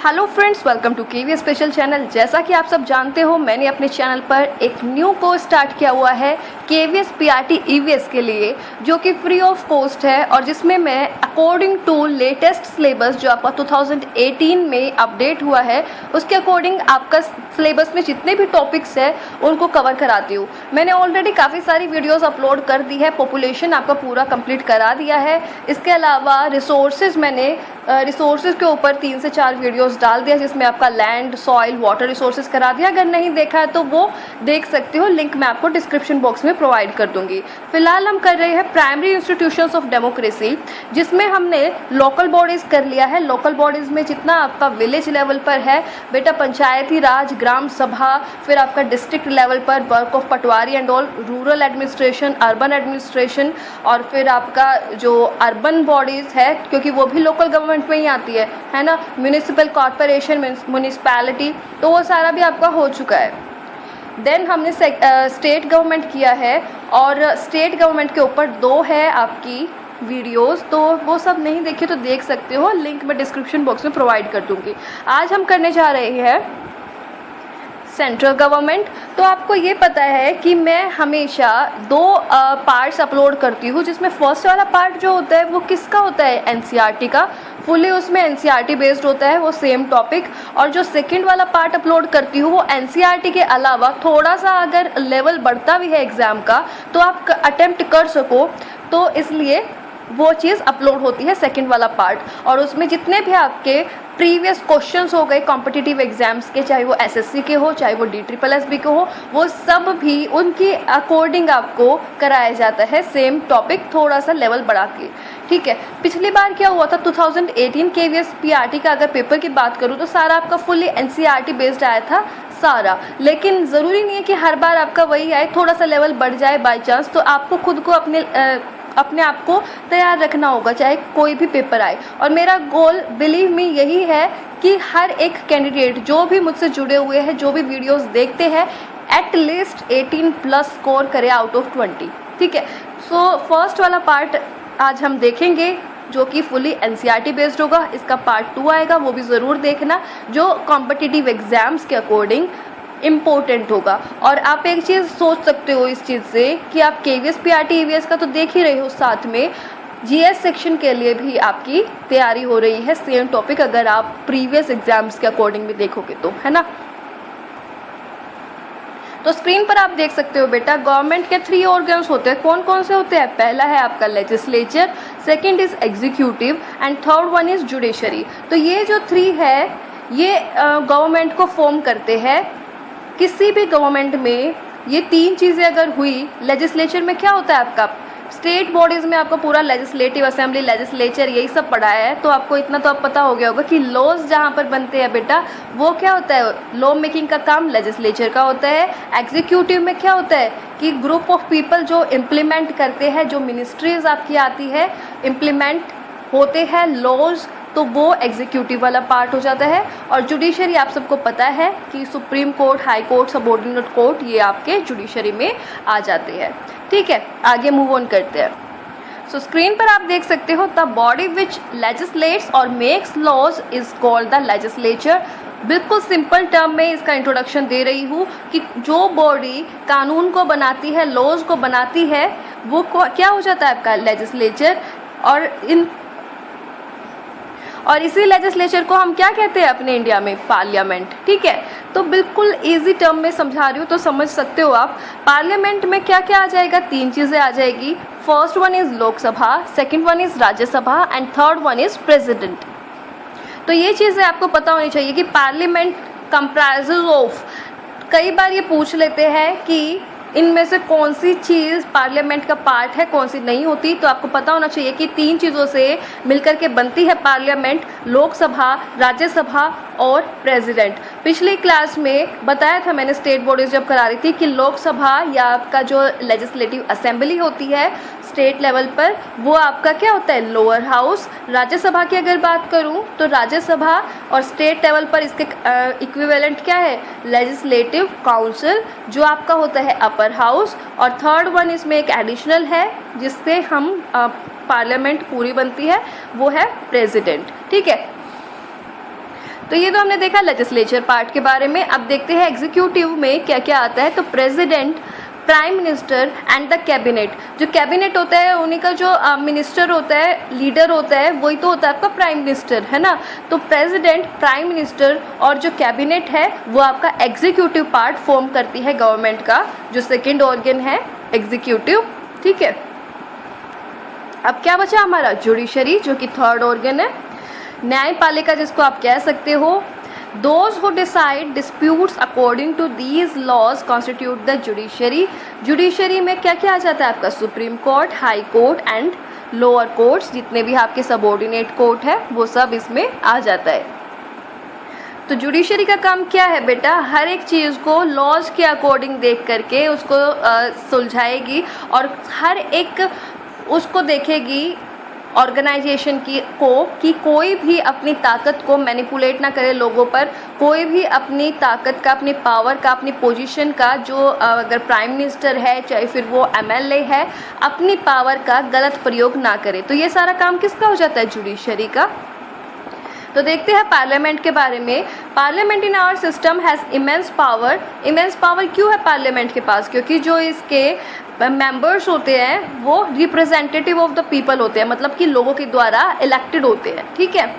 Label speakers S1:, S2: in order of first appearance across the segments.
S1: Hello friends, welcome to KV special channel. जैसा कि आप सब जानते हो, मैंने अपने चैनल पर एक न्यू कोर्स स्टार्ट किया हुआ है केवीएस पीआरटी ईवीएस के लिए, जो कि फ्री ऑफ कॉस्ट है और जिसमें मैं अकॉर्डिंग टू लेटेस्ट सिलेबस जो आपका 2018 में अपडेट हुआ है उसके अकॉर्डिंग आपका सिलेबस में जितने भी टॉपिक्स है उनको कवर कराती हूँ। मैंने ऑलरेडी काफ़ी सारी वीडियोस अपलोड कर दी है, पॉपुलेशन आपका पूरा कंप्लीट करा दिया है। इसके अलावा रिसोर्सेज मैंने रिसोर्सेज के ऊपर 3 से 4 वीडियोस डाल दिया जिसमें आपका लैंड, सॉइल, वाटर रिसोर्सेज करा दिया। अगर नहीं देखा है तो वो देख सकते हो, लिंक मैं आपको डिस्क्रिप्शन बॉक्स में प्रोवाइड कर दूंगी। फिलहाल हम कर रहे हैं प्राइमरी इंस्टीट्यूशंस ऑफ डेमोक्रेसी, जिसमें हमने लोकल बॉडीज़ कर लिया है। लोकल बॉडीज़ में जितना आपका विलेज लेवल पर है बेटा, पंचायती राज, ग्राम सभा, फिर आपका डिस्ट्रिक्ट लेवल पर work of Patwari and all, rural administration, urban administration, और फिर आपका जो अर्बन बॉडीज़ है क्योंकि वो भी लोकल गवर्नमेंट में ही आती है ना, म्यूनिसिपल कॉर्पोरेशन, म्यूनिसिपैलिटी, तो वो सारा भी आपका हो चुका है। देन हमने स्टेट गवर्नमेंट किया है और स्टेट गवर्नमेंट के ऊपर 2 है आपकी वीडियोस, तो वो सब नहीं देखे तो देख सकते हो, लिंक मैं डिस्क्रिप्शन बॉक्स में प्रोवाइड कर दूंगी। आज हम करने जा रहे हैं सेंट्रल गवर्नमेंट। तो आपको ये पता है कि मैं हमेशा 2 पार्ट्स अपलोड करती हूँ, जिसमें फर्स्ट वाला पार्ट जो होता है वो किसका होता है, एनसीईआरटी का, फुली उसमें एनसीईआरटी बेस्ड होता है वो सेम टॉपिक। और जो सेकंड वाला पार्ट अपलोड करती हूँ वो एनसीईआरटी के अलावा थोड़ा सा अगर लेवल बढ़ता भी है एग्ज़ाम का तो आप अटेम्प्ट कर सको, तो इसलिए वो चीज़ अपलोड होती है सेकंड वाला पार्ट। और उसमें जितने भी आपके प्रीवियस क्वेश्चंस हो गए कॉम्पिटिटिव एग्जाम्स के, चाहे वो एसएससी के हो चाहे वो DSSB के हो, वो सब भी उनके अकॉर्डिंग आपको कराया जाता है, सेम टॉपिक थोड़ा सा लेवल बढ़ा के। ठीक है, पिछली बार क्या हुआ था 2018 केवीएस पीआरटी का अगर पेपर की बात करूँ तो सारा आपका फुल्ली एनसीईआरटी बेस्ड आया था सारा, लेकिन ज़रूरी नहीं है कि हर बार आपका वही आए, थोड़ा सा लेवल बढ़ जाए बाई चांस, तो आपको खुद को अपने आप को तैयार रखना होगा चाहे कोई भी पेपर आए। और मेरा गोल बिलीव मी यही है कि हर एक कैंडिडेट जो भी मुझसे जुड़े हुए हैं, जो भी वीडियोस देखते हैं, एटलीस्ट 18+ स्कोर करे आउट ऑफ 20। ठीक है, सो फर्स्ट वाला पार्ट आज हम देखेंगे जो कि फुली एनसीईआरटी बेस्ड होगा। इसका पार्ट 2 आएगा, वो भी ज़रूर देखना, जो कॉम्पिटिटिव एग्जाम्स के अकॉर्डिंग इम्पोर्टेंट होगा। और आप एक चीज़ सोच सकते हो इस चीज़ से कि आप केवीएस पीआरटी ईवीएस का तो देख ही रहे हो, साथ में जीएस सेक्शन के लिए भी आपकी तैयारी हो रही है, सेम टॉपिक अगर आप प्रीवियस एग्जाम्स के अकॉर्डिंग भी देखोगे तो, है ना। तो स्क्रीन पर आप देख सकते हो बेटा, गवर्नमेंट के 3 ऑर्गन्स होते हैं। कौन कौन से होते हैं? पहला है आपका legislature, second is executive and third one is judiciary. तो ये जो 3 है ये गवर्नमेंट को फॉर्म करते हैं। किसी भी गवर्नमेंट में ये 3 चीज़ें अगर हुई, लेजिस्लेचर में क्या होता है आपका, स्टेट बॉडीज़ में आपका पूरा लेजिस्लेटिव असेंबली, लेजिस्लेचर यही सब पढ़ाया है, तो आपको इतना तो अब पता हो गया होगा कि लॉज जहाँ पर बनते हैं बेटा वो क्या होता है, लॉ मेकिंग का काम लेजिस्लेचर का होता है। एग्जीक्यूटिव में क्या होता है कि ग्रुप ऑफ पीपल जो इम्प्लीमेंट करते हैं, जो मिनिस्ट्रीज आपकी आती है इम्प्लीमेंट होते हैं लॉज, तो वो एग्जीक्यूटिव वाला पार्ट हो जाता है। और जुडिशरी आप सबको पता है कि supreme court, high court, subordinate court, ये आपके जुडिशरी में आ जाते हैं। ठीक है, आगे मूव ऑन करते हैं। सो स्क्रीन पर आप देख सकते हो, द बॉडी विच लेजिस्लेट्स और makes laws is called the legislature. बिल्कुल सिंपल टर्म में इसका इंट्रोडक्शन दे रही हूँ कि जो बॉडी कानून को बनाती है, लॉज को बनाती है, वो क्या हो जाता है आपका लेजिस्लेचर। और इसी लेजिस्लेचर को हम क्या कहते हैं अपने इंडिया में, पार्लियामेंट। ठीक है, तो बिल्कुल इजी टर्म में समझा रही हूँ तो समझ सकते हो आप। पार्लियामेंट में क्या क्या आ जाएगा, 3 चीज़ें आ जाएगी। First one is Lok Sabha, second one is Rajya Sabha and third one is president. तो ये चीज़ें आपको पता होनी चाहिए कि पार्लियामेंट कंप्राइजेज ऑफ, कई बार ये पूछ लेते हैं कि इनमें से कौन सी चीज़ पार्लियामेंट का पार्ट है, कौन सी नहीं होती। तो आपको पता होना चाहिए कि 3 चीज़ों से मिलकर के बनती है पार्लियामेंट, लोकसभा, राज्यसभा और प्रेसिडेंट। पिछली क्लास में बताया था मैंने, स्टेट बॉडीज जब करा रही थी, कि लोकसभा या आपका जो लेजिस्लेटिव असेंबली होती है स्टेट लेवल पर, वो आपका क्या होता है, लोअर हाउस। राज्यसभा की अगर बात करूं तो राज्यसभा और स्टेट लेवल पर इसके इक्विवेलेंट क्या है, लेजिस्लेटिव काउंसिल, जो आपका होता है अपर हाउस। और थर्ड वन इसमें एक एडिशनल है जिससे हम पार्लियामेंट पूरी बनती है, वो है प्रेसिडेंट। ठीक है, तो ये तो हमने देखा लेजिस्लेचर पार्ट के बारे में। अब देखते हैं एग्जीक्यूटिव में क्या क्या आता है। तो president, prime minister and the cabinet. जो कैबिनेट होता है उन्हीं का जो मिनिस्टर होता है, लीडर होता है, वही तो होता है आपका प्राइम मिनिस्टर, है ना। तो प्रेसिडेंट, प्राइम मिनिस्टर और जो कैबिनेट है वो आपका एग्जीक्यूटिव पार्ट फॉर्म करती है गवर्नमेंट का, जो सेकेंड ऑर्गन है एग्जीक्यूटिव, ठीक है। अब क्या बचा हमारा, जुडिशरी, जो कि थर्ड ऑर्गन है। न्यायपालिका जिसको आप कह सकते हो। Those who decide disputes according to these laws constitute the judiciary। Judiciary में क्या क्या आ जाता है आपका, supreme court, high court and lower courts, जितने भी आपके सबऑर्डिनेट कोर्ट है वो सब इसमें आ जाता है। तो जुडिशरी का काम क्या है बेटा, हर एक चीज़ को लॉज के अकॉर्डिंग देख करके उसको सुलझाएगी और हर एक उसको देखेगी ऑर्गेनाइजेशन की कि कोई भी अपनी ताकत को मैनिपुलेट ना करे लोगों पर, कोई भी अपनी ताकत का, अपनी पावर का, अपनी पोजीशन का, जो अगर प्राइम मिनिस्टर है चाहे फिर वो एमएलए है, अपनी पावर का गलत प्रयोग ना करे। तो ये सारा काम किसका हो जाता है, जुडिशरी का। तो देखते हैं पार्लियामेंट के बारे में। Parliament in our system has immense power. Immense power क्यों है पार्लियामेंट के पास, क्योंकि जो इसके मेंबर्स होते हैं वो रिप्रेजेंटेटिव ऑफ द पीपल होते हैं, मतलब कि लोगों के द्वारा इलेक्टेड होते हैं, ठीक है।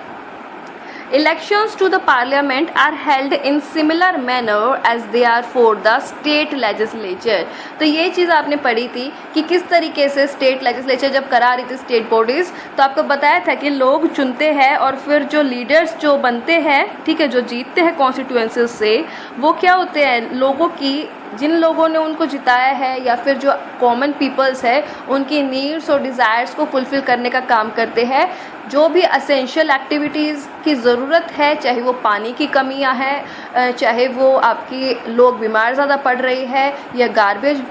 S1: Elections to the parliament are held in similar manner as they are for the state legislature। तो ये चीज़ आपने पढ़ी थी कि किस तरीके से स्टेट लेजिस्लेचर जब करा रही थी स्टेट बॉडीज़, तो आपको बताया था कि लोग चुनते हैं और फिर जो लीडर्स जो बनते हैं, ठीक है, जो जीतते हैं कॉन्स्टिट्यूएंसीज से, वो क्या होते हैं, लोगों की, जिन लोगों ने उनको जिताया है या फिर जो कॉमन पीपल्स है उनकी नीड्स और डिज़ायर्स को फुलफ़िल करने का काम करते हैं। जो भी असेंशियल एक्टिविटीज़ की ज़रूरत है, चाहे वो पानी की कमियां हैं, चाहे वो आपकी लोग बीमार ज़्यादा पड़ रही है या गार्बेज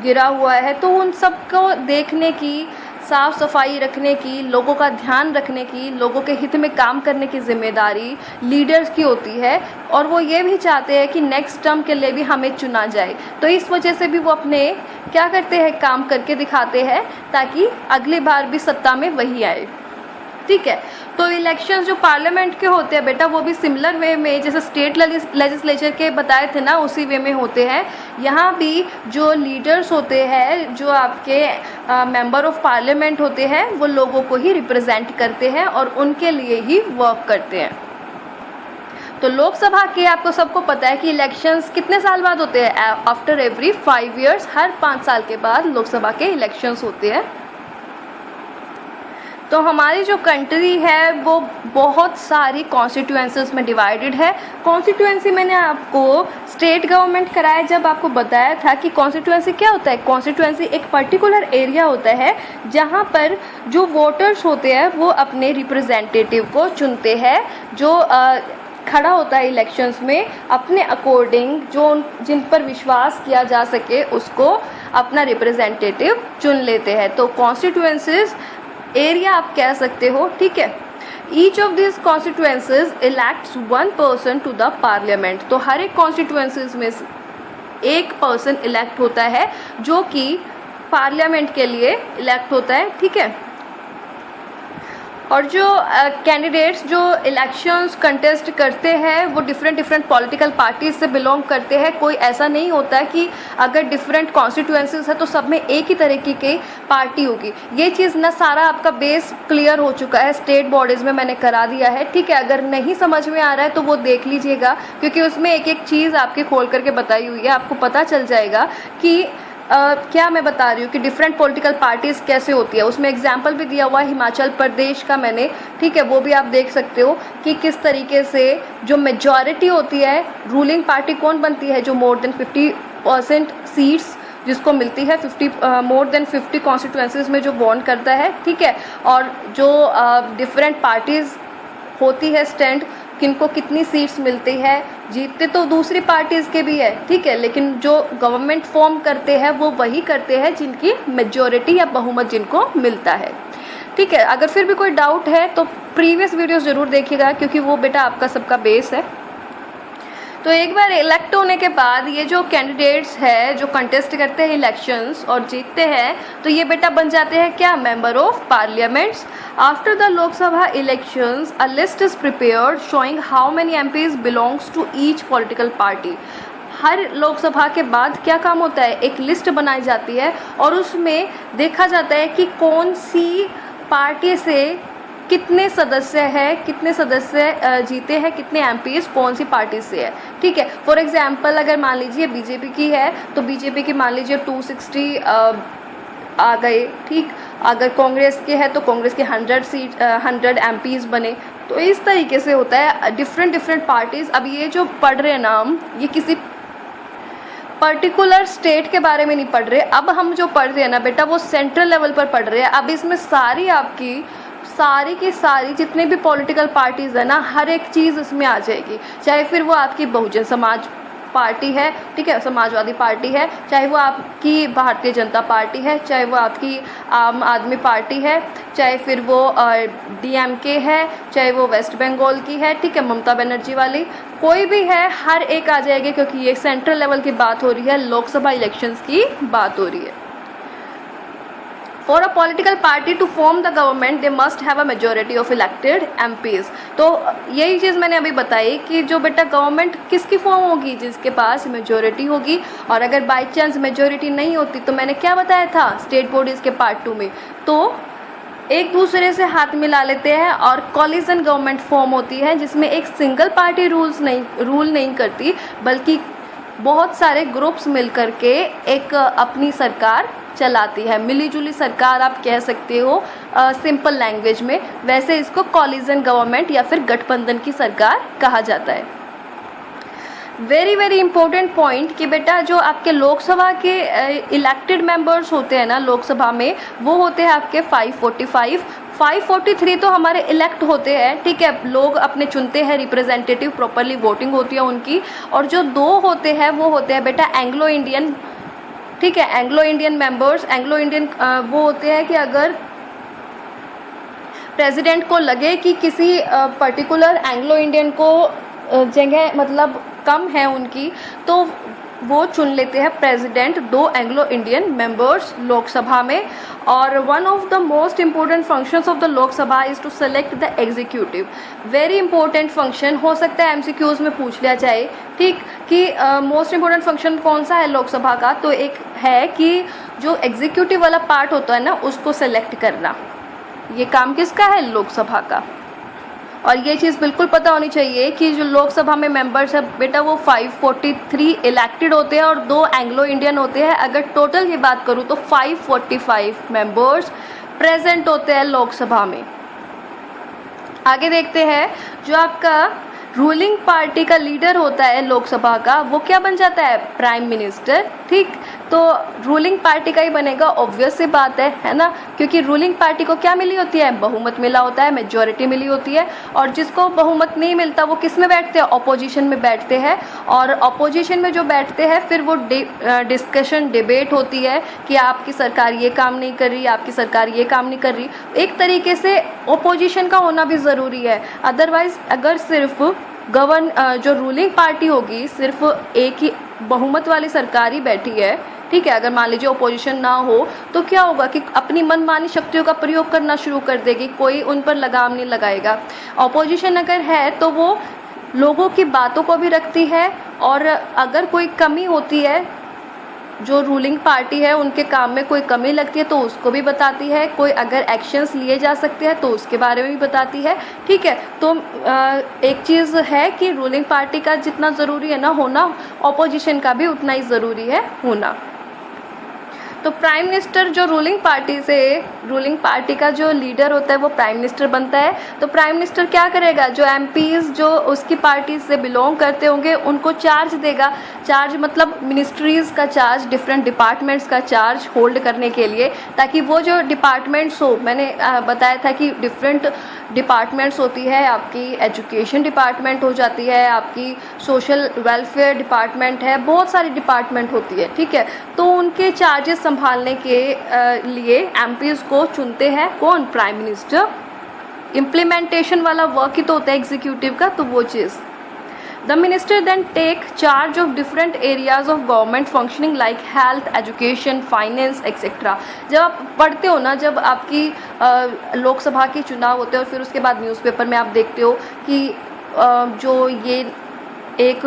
S1: गिरा हुआ है, तो उन सब को देखने की, साफ़ सफाई रखने की, लोगों का ध्यान रखने की, लोगों के हित में काम करने की जिम्मेदारी लीडर्स की होती है। और वो ये भी चाहते हैं कि नेक्स्ट टर्म के लिए भी हमें चुना जाए, तो इस वजह से भी वो अपने क्या करते हैं, काम करके दिखाते हैं ताकि अगली बार भी सत्ता में वही आए, ठीक है। तो इलेक्शंस जो पार्लियामेंट के होते हैं बेटा, वो भी सिमिलर वे में जैसे स्टेट लेजिस्लेचर के बताए थे ना, उसी वे में होते हैं। यहाँ भी जो लीडर्स होते हैं, जो आपके मेंबर ऑफ पार्लियामेंट होते हैं, वो लोगों को ही रिप्रेजेंट करते हैं और उनके लिए ही वर्क करते हैं। तो लोकसभा के आपको सबको पता है कि इलेक्शंस कितने साल बाद होते हैं, आफ्टर एवरी 5 years, हर 5 साल के बाद लोकसभा के इलेक्शंस होते हैं। तो हमारी जो कंट्री है वो बहुत सारी कॉन्स्टिट्यूएंसीज में डिवाइडेड है। कॉन्स्टिट्यूएंसी मैंने आपको स्टेट गवर्नमेंट कराया जब आपको बताया था कि कॉन्स्टिट्यूएंसी क्या होता है। कॉन्स्टिट्यूएंसी एक पर्टिकुलर एरिया होता है जहाँ पर जो वोटर्स होते हैं वो अपने रिप्रेजेंटेटिव को चुनते हैं, जो खड़ा होता है इलेक्शंस में, अपने अकॉर्डिंग जो जिन पर विश्वास किया जा सके उसको अपना रिप्रेजेंटेटिव चुन लेते हैं। तो कॉन्स्टिट्यूएंसीज एरिया आप कह सकते हो, ठीक है। Each of this constituencies elects 1 person to the parliament. तो हर एक कॉन्स्टिट्यूएंसीज में एक पर्सन इलेक्ट होता है जो कि पार्लियामेंट के लिए इलेक्ट होता है, ठीक है। और जो कैंडिडेट्स जो इलेक्शंस कंटेस्ट करते हैं वो डिफरेंट पॉलिटिकल पार्टीज से बिलोंग करते हैं। कोई ऐसा नहीं होता कि अगर डिफरेंट कॉन्स्टिट्यूएंसीज है तो सब में एक ही तरीके की पार्टी होगी। ये चीज़ ना सारा आपका बेस क्लियर हो चुका है, स्टेट बॉडीज़ में मैंने करा दिया है, ठीक है। अगर नहीं समझ में आ रहा है तो वो देख लीजिएगा, क्योंकि उसमें एक एक चीज़ आपके खोल करके बताई हुई है, आपको पता चल जाएगा कि क्या मैं बता रही हूँ कि डिफरेंट पॉलिटिकल पार्टीज़ कैसे होती है। उसमें एग्जाम्पल भी दिया हुआ है हिमाचल प्रदेश का मैंने, ठीक है, वो भी आप देख सकते हो कि किस तरीके से जो मेजॉरिटी होती है, रूलिंग पार्टी कौन बनती है, जो मोर देन 50% सीट्स जिसको मिलती है, मोर देन 50 कॉन्स्टिट्यूएंसीज में जो वॉन करता है, ठीक है। और जो डिफरेंट पार्टीज़ होती है स्टैंड, किनको कितनी सीट्स मिलती है, जीतते तो दूसरी पार्टीज़ के भी है, ठीक है, लेकिन जो गवर्नमेंट फॉर्म करते हैं वो वही करते हैं जिनकी मेजॉरिटी या बहुमत जिनको मिलता है, ठीक है। अगर फिर भी कोई डाउट है तो प्रीवियस वीडियोस ज़रूर देखिएगा, क्योंकि वो बेटा आपका सबका बेस है। तो एक बार इलेक्ट होने के बाद ये जो कैंडिडेट्स है जो कंटेस्ट करते हैं इलेक्शंस और जीतते हैं, तो ये बेटा बन जाते हैं क्या, member of parliaments. After the Lok Sabha elections a list is prepared showing how many MPs belongs to each political party. हर लोकसभा के बाद क्या काम होता है, एक लिस्ट बनाई जाती है और उसमें देखा जाता है कि कौन सी पार्टी से कितने सदस्य जीते हैं, कितने एमपीज कौन सी पार्टी से है। ठीक है, फॉर एग्जांपल अगर मान लीजिए बीजेपी की है तो बीजेपी की मान लीजिए 260 आ गए। ठीक, अगर कांग्रेस के है तो कांग्रेस के 100 एमपीज बने। तो इस तरीके से होता है डिफरेंट पार्टीज। अब ये जो पढ़ रहे हैं नाम, ये किसी पर्टिकुलर स्टेट के बारे में नहीं पढ़ रहे। अब हम जो पढ़ रहे हैं ना बेटा, वो सेंट्रल लेवल पर पढ़ रहे हैं। अब इसमें सारी की सारी जितने भी पॉलिटिकल पार्टीज़ है ना, हर एक चीज़ इसमें आ जाएगी। चाहे फिर वो आपकी बहुजन समाज पार्टी है, ठीक है, समाजवादी पार्टी है, चाहे वो आपकी भारतीय जनता पार्टी है, चाहे वो आपकी आम आदमी पार्टी है, चाहे फिर वो डीएमके है, चाहे वो वेस्ट बंगाल की है, ठीक है, ममता बनर्जी वाली, कोई भी है, हर एक आ जाएगी क्योंकि ये सेंट्रल लेवल की बात हो रही है, लोकसभा इलेक्शंस की बात हो रही है। For a political party to form the government, they must have a majority of elected MPs। तो यही चीज़ मैंने अभी बताई कि जो बेटा गवर्नमेंट किसकी फॉर्म होगी, जिसके पास मेजोरिटी होगी। और अगर बाई चांस मेजोरिटी नहीं होती तो मैंने क्या बताया था स्टेट बॉडीज़ के पार्ट 2 में, तो एक दूसरे से हाथ मिला लेते हैं और कॉलिजन गवर्नमेंट फॉर्म होती है, जिसमें एक सिंगल पार्टी रूल नहीं करती, बल्कि बहुत सारे ग्रुप्स मिलकर के एक अपनी सरकार चलाती है। मिली जुली सरकार आप कह सकते हो सिंपल लैंग्वेज में। वैसे इसको कॉलिजन गवर्नमेंट या फिर गठबंधन की सरकार कहा जाता है। वेरी इंपॉर्टेंट पॉइंट कि बेटा जो आपके लोकसभा के इलेक्टेड मेंबर्स होते हैं ना लोकसभा में, वो होते हैं आपके 545। 543 तो हमारे इलेक्ट होते हैं, ठीक है, लोग अपने चुनते हैं रिप्रेजेंटेटिव, प्रॉपरली वोटिंग होती है उनकी। और जो 2 होते हैं वो होते हैं बेटा एंग्लो इंडियन, ठीक है, Anglo Indian members. Anglo Indian वो होते हैं कि अगर प्रेसिडेंट को लगे कि किसी पर्टिकुलर एंग्लो इंडियन को जगह मतलब कम है उनकी, तो वो चुन लेते हैं president 2 Anglo Indian members Lok Sabha में। और one of the most important functions of the Lok Sabha is to select the executive. Very important function, हो सकता है एमसीक्यूज में पूछ लिया जाए, ठीक, कि मोस्ट इम्पोर्टेंट फंक्शन कौन सा है लोकसभा का, तो एक है कि जो एग्जीक्यूटिव वाला पार्ट होता है ना उसको सेलेक्ट करना। ये काम किसका है, लोकसभा का। और ये चीज़ बिल्कुल पता होनी चाहिए कि जो लोकसभा में मेंबर्स है बेटा वो 543 इलेक्टेड होते हैं और 2 एंग्लो इंडियन होते हैं। अगर टोटल की बात करूँ तो 545 मेंबर्स प्रेजेंट होते हैं लोकसभा में। आगे देखते हैं, जो आपका रूलिंग पार्टी का लीडर होता है लोकसभा का, वो क्या बन जाता है, प्राइम मिनिस्टर। ठीक, तो रूलिंग पार्टी का ही बनेगा, ऑब्वियस सी बात है ना, क्योंकि रूलिंग पार्टी को क्या मिली होती है, बहुमत मिला होता है, मेजॉरिटी मिली होती है। और जिसको बहुमत नहीं मिलता वो किस में बैठते हैं, ऑपोजिशन में बैठते हैं। और ऑपोजिशन में जो बैठते हैं फिर वो डिस्कशन डिबेट होती है कि आपकी सरकार ये काम नहीं कर रही, आपकी सरकार ये काम नहीं कर रही। एक तरीके से ऑपोजिशन का होना भी ज़रूरी है, अदरवाइज अगर सिर्फ जो रूलिंग पार्टी होगी सिर्फ एक ही बहुमत वाली सरकार ही बैठी है, ठीक है, अगर मान लीजिए ओपोजिशन ना हो तो क्या होगा कि अपनी मनमानी शक्तियों का प्रयोग करना शुरू कर देगी, कोई उन पर लगाम नहीं लगाएगा। ऑपोजिशन अगर है तो वो लोगों की बातों को भी रखती है, और अगर कोई कमी होती है, जो रूलिंग पार्टी है उनके काम में कोई कमी लगती है तो उसको भी बताती है, कोई अगर एक्शंस लिए जा सकते हैं तो उसके बारे में भी बताती है। ठीक है, तो एक चीज़ है कि रूलिंग पार्टी का जितना ज़रूरी है ना होना, ऑपोजिशन का भी उतना ही ज़रूरी है होना। तो प्राइम मिनिस्टर जो रूलिंग पार्टी का जो लीडर होता है वो प्राइम मिनिस्टर बनता है। तो प्राइम मिनिस्टर क्या करेगा, जो एमपीज़ जो उसकी पार्टी से बिलोंग करते होंगे उनको चार्ज देगा। चार्ज मतलब मिनिस्ट्रीज़ का चार्ज, डिफरेंट डिपार्टमेंट्स का चार्ज होल्ड करने के लिए, ताकि वो जो डिपार्टमेंट्स हो, मैंने बताया था कि डिफरेंट डिपार्टमेंट्स होती है, आपकी एजुकेशन डिपार्टमेंट हो जाती है, आपकी सोशल वेलफेयर डिपार्टमेंट है, बहुत सारी डिपार्टमेंट होती है। ठीक है, तो उनके चार्जेस संभालने के लिए एमपीज़ को चुनते हैं कौन, प्राइम मिनिस्टर। इम्प्लीमेंटेशन वाला वर्क ही तो होता है एग्जीक्यूटिव का, तो वो चीज़। The minister then take charge of different areas of government functioning like health, education, finance etcetera. जब आप पढ़ते हो ना, जब आपकी लोकसभा के चुनाव होते हैं और फिर उसके बाद न्यूज़पेपर में आप देखते हो कि जो ये एक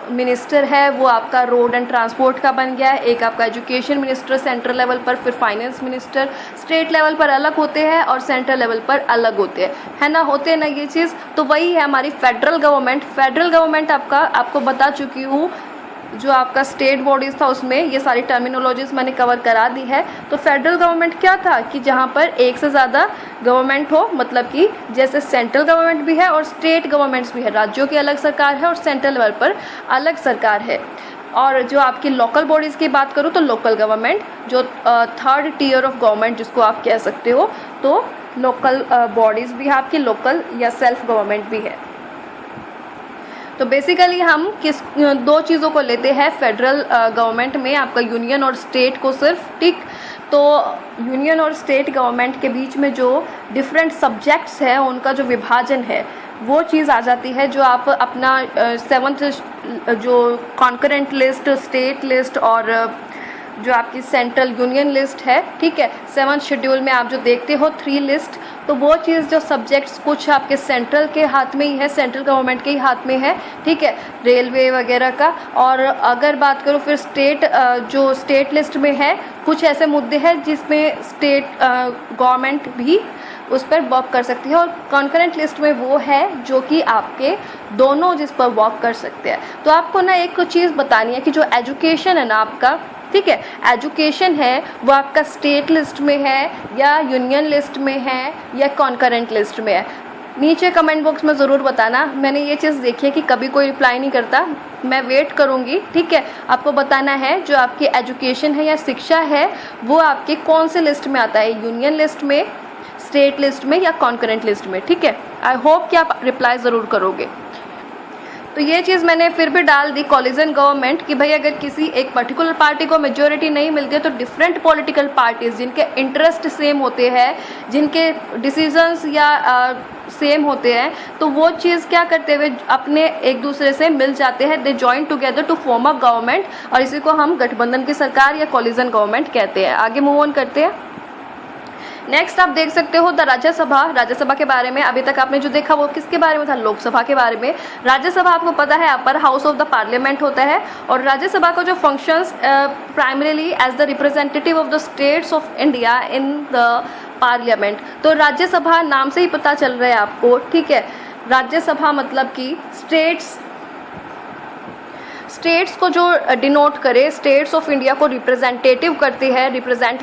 S1: मिनिस्टर है वो आपका रोड एंड ट्रांसपोर्ट का बन गया है, एक आपका एजुकेशन मिनिस्टर सेंट्रल लेवल पर, फिर फाइनेंस मिनिस्टर स्टेट लेवल पर अलग होते हैं और सेंट्रल लेवल पर अलग होते हैं, है ना, होते हैं ना ये चीज़। तो वही है हमारी फेडरल गवर्नमेंट। फेडरल गवर्नमेंट आपको बता चुकी हूँ, जो आपका स्टेट बॉडीज़ था उसमें ये सारी टर्मिनोलॉजीज मैंने कवर करा दी है। तो फेडरल गवर्नमेंट क्या था कि जहाँ पर एक से ज़्यादा गवर्नमेंट हो, मतलब कि जैसे सेंट्रल गवर्नमेंट भी है और स्टेट गवर्नमेंट्स भी है, राज्यों की अलग सरकार है और सेंट्रल लेवल पर अलग सरकार है। और जो आपकी लोकल बॉडीज़ की बात करूँ तो लोकल गवर्नमेंट, जो थर्ड टीयर ऑफ गवर्नमेंट जिसको आप कह सकते हो, तो लोकल बॉडीज़ भी है आपकी, लोकल या सेल्फ गवर्नमेंट भी है। तो बेसिकली हम दो चीज़ों को लेते हैं फेडरल गवर्नमेंट में, आपका यूनियन और स्टेट को सिर्फ, ठीक। तो यूनियन और स्टेट गवर्नमेंट के बीच में जो डिफरेंट सब्जेक्ट्स हैं उनका जो विभाजन है वो चीज़ आ जाती है, जो आप अपना 7th जो कॉन्करेंट लिस्ट, स्टेट लिस्ट और जो आपकी सेंट्रल यूनियन लिस्ट है, ठीक है, 7th शेड्यूल में आप जो देखते हो 3 लिस्ट, तो वो चीज़ जो सब्जेक्ट्स कुछ आपके सेंट्रल के हाथ में ही है, सेंट्रल गवर्नमेंट के ही हाथ में है, ठीक है, रेलवे वगैरह का। और अगर बात करूँ फिर जो स्टेट लिस्ट में है, कुछ ऐसे मुद्दे हैं जिसमें स्टेट गवर्नमेंट भी उस पर वर्क कर सकती है, और कॉन्करेंट लिस्ट में वो है जो कि आपके दोनों जिस पर वर्क कर सकते हैं। तो आपको ना एक चीज़ बतानी है कि जो एजुकेशन है ना आपका, ठीक है, एजुकेशन है वो आपका स्टेट लिस्ट में है या यूनियन लिस्ट में है या कॉन्करेंट लिस्ट में है। नीचे कमेंट बॉक्स में ज़रूर बताना। मैंने ये चीज़ देखी है कि कभी कोई रिप्लाई नहीं करता, मैं वेट करूँगी, ठीक है। आपको बताना है जो आपकी एजुकेशन है या शिक्षा है वो आपके कौन से लिस्ट में आता है, यूनियन लिस्ट में, स्टेट लिस्ट में या कॉन्करेंट लिस्ट में, ठीक है। आई होप कि आप रिप्लाई ज़रूर करोगे। तो ये चीज़ मैंने फिर भी डाल दी कॉलिजन गवर्नमेंट कि भाई अगर किसी एक पर्टिकुलर पार्टी को मेजोरिटी नहीं मिलती है तो डिफरेंट पॉलिटिकल पार्टीज़ जिनके इंटरेस्ट सेम होते हैं, जिनके डिसीजंस या सेम होते हैं, तो वो चीज़ क्या करते हुए अपने एक दूसरे से मिल जाते हैं, they join together to form a government, और इसी को हम गठबंधन की सरकार या कॉलिजन गवर्नमेंट कहते हैं। आगे मूव ऑन करते हैं। नेक्स्ट आप देख सकते हो द राज्यसभा। राज्यसभा के बारे में अभी तक आपने जो देखा वो किसके बारे में था, लोकसभा के बारे में। राज्यसभा आपको पता है upper house of the parliament होता है, और राज्यसभा का जो functions primarily as the representative of the states of India in the parliament. तो राज्यसभा नाम से ही पता चल रहा है आपको, ठीक है। राज्यसभा मतलब कि स्टेट्स को जो डिनोट करे, स्टेट्स ऑफ इंडिया को रिप्रेजेंट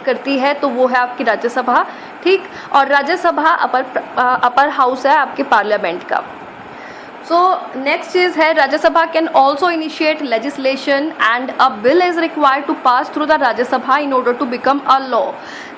S1: करती है, तो वो है आपकी राज्यसभा, ठीक। और राज्यसभा अपर हाउस है आपके पार्लियामेंट का। सो नेक्स्ट चीज़ है Rajya Sabha can also initiate legislation and a bill is required to pass through the Rajya Sabha in order to become a law.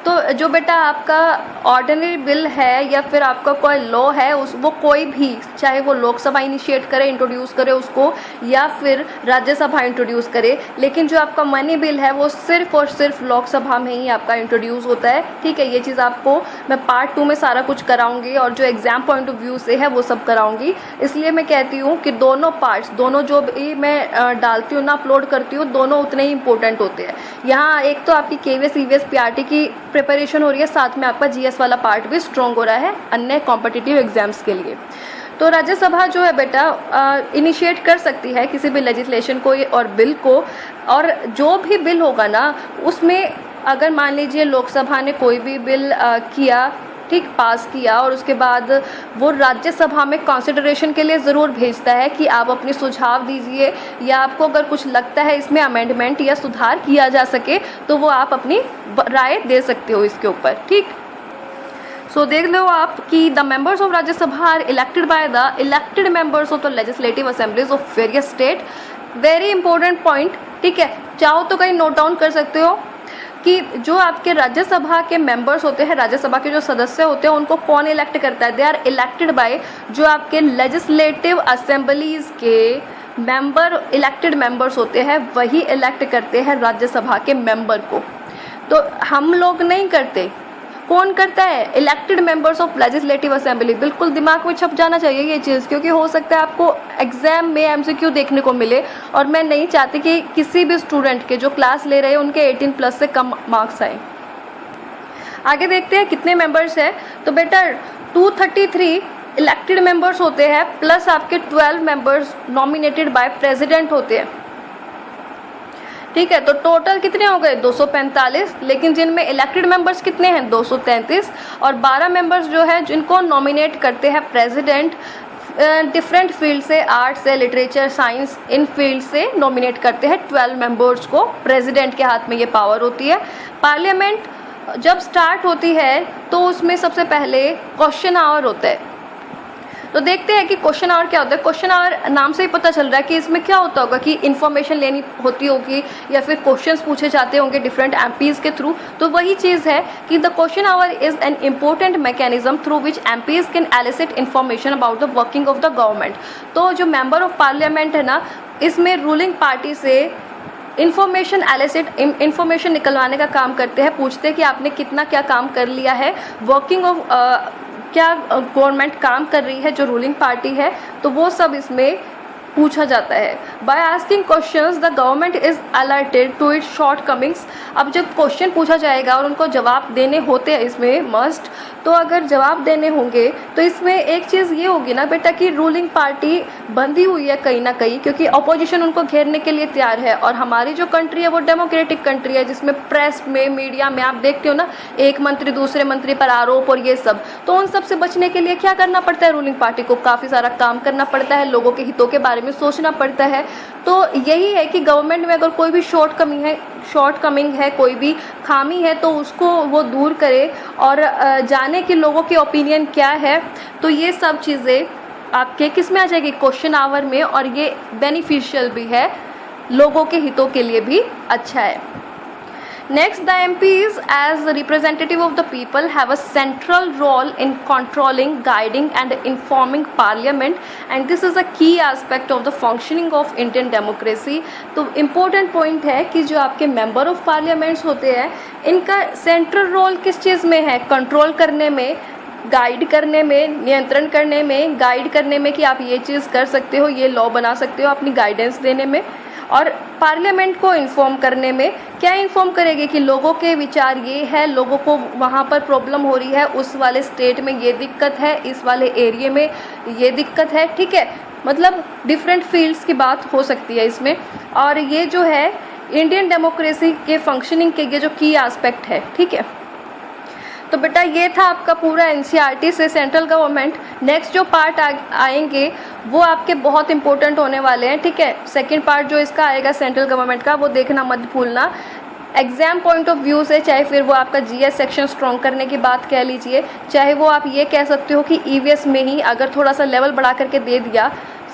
S1: तो जो बेटा आपका ऑर्डिनरी बिल है या फिर आपका कोई लॉ है वो कोई भी, चाहे वो लोकसभा इनिशिएट करे, इंट्रोड्यूस करे उसको, या फिर राज्यसभा इंट्रोड्यूस करे, लेकिन जो आपका मनी बिल है वो सिर्फ और सिर्फ लोकसभा में ही आपका इंट्रोड्यूस होता है, ठीक है। ये चीज़ आपको मैं पार्ट 2 में सारा कुछ कराऊंगी और जो एग्जाम पॉइंट ऑफ व्यू से है वो सब कराऊंगी। इसलिए मैं कहती हूँ कि दोनों पार्ट्स, दोनों जो भी मैं डालती हूँ ना, अपलोड करती हूँ, दोनों उतने ही इंपॉर्टेंट होते हैं। यहाँ एक तो आपकी KVS EVS PRT की प्रिपरेशन हो रही है, साथ में आपका GS वाला पार्ट भी स्ट्रॉन्ग हो रहा है अन्य कॉम्पिटिटिव एग्जाम्स के लिए। तो राज्यसभा जो है बेटा इनिशिएट कर सकती है किसी भी लेजिस्लेशन को और बिल को, और जो भी बिल होगा ना उसमें अगर मान लीजिए लोकसभा ने कोई भी बिल किया, ठीक, पास किया, और उसके बाद वो राज्यसभा में कंसिडरेशन के लिए ज़रूर भेजता है कि आप अपने सुझाव दीजिए, या आपको अगर कुछ लगता है इसमें अमेंडमेंट या सुधार किया जा सके तो वो आप अपनी राय दे सकते हो इसके ऊपर, ठीक। सो देख लो आप कि the members of Rajya Sabha are elected by the elected members of the legislative assemblies of various state. Very important point, ठीक है, चाहो तो कहीं नोट डाउन कर सकते हो कि जो आपके राज्यसभा के मेंबर्स होते हैं, राज्यसभा के जो सदस्य होते हैं, उनको कौन इलेक्ट करता है, दे आर इलेक्टेड बाय जो आपके लेजिस्लेटिव असेंबलीज के मेंबर, इलेक्टेड मेंबर्स होते हैं, वही इलेक्ट करते हैं राज्यसभा के मेंबर को। तो हम लोग नहीं करते, कौन करता है? Elected members of legislative assembly. बिल्कुल दिमाग में छप जाना चाहिए ये चीज़, क्योंकि हो सकता है आपको एग्जाम में एमसीक्यू देखने को मिले, और मैं नहीं चाहती कि किसी भी स्टूडेंट के जो क्लास ले रहे हैं उनके 18+ से कम मार्क्स आए। आगे देखते हैं कितने मेंबर्स हैं। तो बेटा 233 इलेक्टेड मेंबर्स होते हैं, प्लस आपके 12 मेंबर्स नॉमिनेटेड बाय प्रेसिडेंट होते हैं। ठीक है, तो टोटल कितने हो गए? 245, लेकिन जिनमें इलेक्टेड मेंबर्स कितने हैं? 233, और 12 मेंबर्स जो है जिनको नॉमिनेट करते हैं प्रेसिडेंट, डिफरेंट फील्ड से, आर्ट्स से, लिटरेचर, साइंस, इन फील्ड से नॉमिनेट करते हैं 12 मेंबर्स को। प्रेसिडेंट के हाथ में ये पावर होती है। पार्लियामेंट जब स्टार्ट होती है तो उसमें सबसे पहले क्वेश्चन आवर होता है। तो देखते हैं कि क्वेश्चन आवर क्या होता है। क्वेश्चन आवर नाम से ही पता चल रहा है कि इसमें क्या होता होगा कि इन्फॉर्मेशन लेनी होती होगी या फिर क्वेश्चंस पूछे जाते होंगे डिफरेंट एमपीज़ के थ्रू। तो वही चीज़ है कि the question our is an important mechanism through which MPs can elicit information about the working of the government. तो जो मेंबर ऑफ पार्लियामेंट है ना, इसमें रूलिंग पार्टी से इन्फॉर्मेशन निकलवाने का काम करते हैं। पूछते हैं कि आपने कितना क्या काम कर लिया है, वर्किंग ऑफ क्या गवर्नमेंट काम कर रही है जो रूलिंग पार्टी है, तो वो सब इसमें पूछा जाता है। By asking questions the government is alerted to its shortcomings. अब जब क्वेश्चन पूछा जाएगा और उनको जवाब देने होते हैं इसमें मस्ट, तो अगर जवाब देने होंगे तो इसमें एक चीज़ ये होगी ना बेटा कि रूलिंग पार्टी बंधी हुई है कहीं ना कहीं, क्योंकि अपोजिशन उनको घेरने के लिए तैयार है। और हमारी जो कंट्री है वो डेमोक्रेटिक कंट्री है, जिसमें प्रेस में, मीडिया में आप देखते हो ना, एक मंत्री दूसरे मंत्री पर आरोप और ये सब। तो उन सब से बचने के लिए क्या करना पड़ता है? रूलिंग पार्टी को काफ़ी सारा काम करना पड़ता है, लोगों के हितों के बारे में सोचना पड़ता है। तो यही है कि गवर्नमेंट में अगर कोई भी शॉर्टकमिंग है, कोई भी खामी है, तो उसको वो दूर करे और जाने कि लोगों के ओपिनियन क्या है। तो ये सब चीज़ें आपके किस में आ जाएगी? क्वेश्चन आवर में। और ये बेनिफिशियल भी है, लोगों के हितों के लिए भी अच्छा है। Next, the MPs as the representative of the people have a central role in controlling, guiding and informing parliament, and this is a key aspect of the functioning of Indian democracy। तो important point है कि जो आपके member of parliaments होते हैं, इनका central role किस चीज़ में है? कंट्रोल करने में, गाइड करने में, नियंत्रण करने में, गाइड करने में कि आप ये चीज़ कर सकते हो, ये लॉ बना सकते हो, अपनी गाइडेंस देने में, और पार्लियामेंट को इन्फॉर्म करने में। क्या इन्फॉर्म करेगी कि लोगों के विचार ये है, लोगों को वहाँ पर प्रॉब्लम हो रही है, उस वाले स्टेट में ये दिक्कत है, इस वाले एरिया में ये दिक्कत है। ठीक है, मतलब डिफरेंट फील्ड्स की बात हो सकती है इसमें। और ये जो है इंडियन डेमोक्रेसी के फंक्शनिंग के ये जो की एस्पेक्ट है। ठीक है, तो बेटा ये था आपका पूरा एनसीईआरटी से सेंट्रल गवर्नमेंट। नेक्स्ट जो पार्ट आएंगे वो आपके बहुत इंपॉर्टेंट होने वाले हैं। ठीक है, सेकंड पार्ट जो इसका आएगा सेंट्रल गवर्नमेंट का, वो देखना मत भूलना। एग्जाम पॉइंट ऑफ व्यू से, चाहे फिर वो आपका जीएस सेक्शन स्ट्रॉन्ग करने की बात कह लीजिए, चाहे वो आप ये कह सकते हो कि ईवीएस में ही अगर थोड़ा सा लेवल बढ़ा करके दे दिया,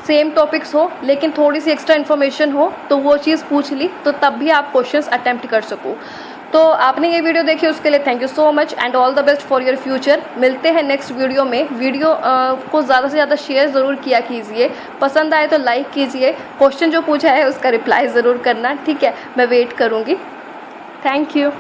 S1: सेम टॉपिक्स हो लेकिन थोड़ी सी एक्स्ट्रा इन्फॉर्मेशन हो, तो वो चीज़ पूछ ली, तो तब भी आप क्वेश्चंस अटेम्प्ट कर सको। तो आपने ये वीडियो देखी उसके लिए thank you so much and all the best for your future. मिलते हैं नेक्स्ट वीडियो में। वीडियो को ज़्यादा से ज़्यादा शेयर ज़रूर किया कीजिए, पसंद आए तो लाइक कीजिए, क्वेश्चन जो पूछा है उसका रिप्लाई ज़रूर करना। ठीक है, मैं वेट करूँगी। Thank you.